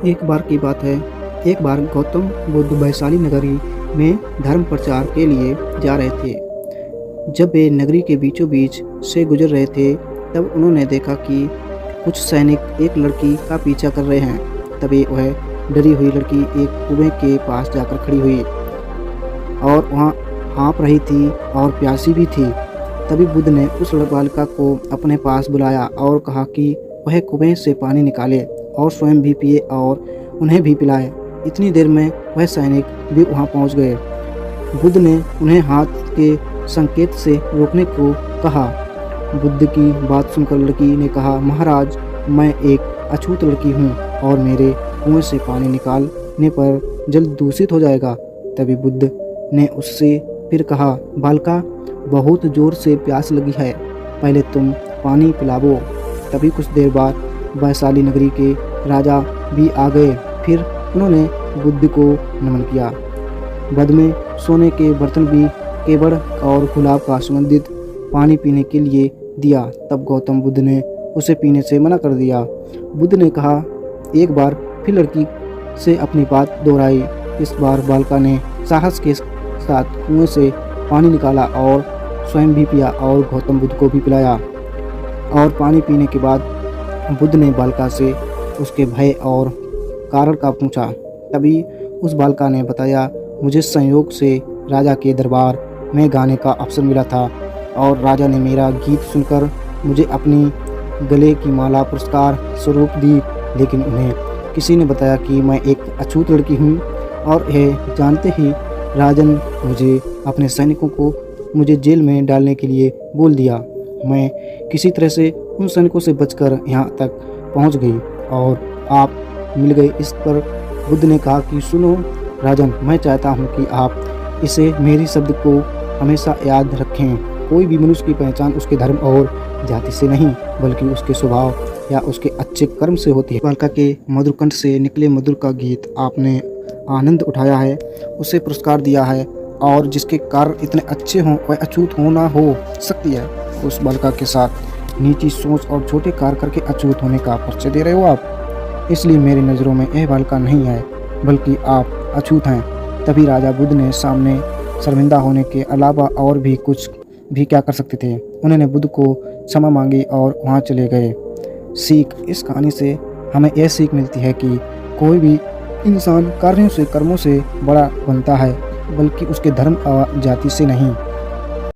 एक बार की बात है। एक बार गौतम बुद्ध वैशाली नगरी में धर्म प्रचार के लिए जा रहे थे। जब वे नगरी के बीचों बीच से गुजर रहे थे, तब उन्होंने देखा कि कुछ सैनिक एक लड़की का पीछा कर रहे हैं। तभी वह डरी हुई लड़की एक कुएं के पास जाकर खड़ी हुई और वहाँ हाँफ रही थी और प्यासी भी थी। तभी बुद्ध ने उस बालिका को अपने पास बुलाया और कहा कि वह कुएं से पानी निकाले और स्वयं भी पिए और उन्हें भी पिलाए। इतनी देर में वह सैनिक भी वहां पहुंच गए। बुद्ध ने उन्हें हाथ के संकेत से रोकने को कहा। बुद्ध की बात सुनकर लड़की ने कहा, महाराज, मैं एक अछूत लड़की हूँ और मेरे कुएं से पानी निकालने पर जल दूषित हो जाएगा। तभी बुद्ध ने उससे फिर कहा, बालिका, बहुत ज़ोर से प्यास लगी है, पहले तुम पानी पिलाओ। तभी कुछ देर बाद वैशाली नगरी के राजा भी आ गए। फिर उन्होंने बुद्ध को नमन किया। बाद में सोने के बर्तन भी केवड़ और गुलाब का सुगंधित पानी पीने के लिए दिया। तब गौतम बुद्ध ने उसे पीने से मना कर दिया। बुद्ध ने कहा, एक बार फिर लड़की से अपनी बात दोहराई। इस बार बालिका ने साहस के साथ कुएं से पानी निकाला और स्वयं भी पिया और गौतम बुद्ध को भी पिलाया। और पानी पीने के बाद बुद्ध ने बालिका से उसके भय और कारण का पूछा। तभी उस बालिका ने बताया, मुझे संयोग से राजा के दरबार में गाने का अवसर मिला था और राजा ने मेरा गीत सुनकर मुझे अपनी गले की माला पुरस्कार स्वरूप दी, लेकिन उन्हें किसी ने बताया कि मैं एक अछूत लड़की हूँ और यह जानते ही राजन मुझे अपने सैनिकों को मुझे जेल में डालने के लिए बोल दिया। मैं किसी तरह से उन सैनिकों से बचकर यहाँ तक पहुँच गई और आप मिल गए। इस पर बुद्ध ने कहा कि सुनो राजन, मैं चाहता हूँ कि आप इसे मेरी शब्द को हमेशा याद रखें। कोई भी मनुष्य की पहचान उसके धर्म और जाति से नहीं, बल्कि उसके स्वभाव या उसके अच्छे कर्म से होती है। बालिका के मधुर कंठ से निकले मधुर का गीत आपने आनंद उठाया है, उसे पुरस्कार दिया है और जिसके कार्य इतने अच्छे हों वह अछूत होना हो सकती है। उस बालिका के साथ नीची सोच और छोटे कार्य करके अछूत होने का परिचय दे रहे हो आप। इसलिए मेरी नज़रों में यह बालिका नहीं है, बल्कि आप अछूत हैं। तभी राजा बुद्ध ने सामने शर्मिंदा होने के अलावा और भी कुछ भी क्या कर सकते थे। उन्होंने बुद्ध को क्षमा मांगी और वहाँ चले गए। सीख, इस कहानी से हमें यह सीख मिलती है कि कोई भी इंसान कार्यों से कर्मों से बड़ा बनता है, बल्कि उसके धर्म और जाति से नहीं।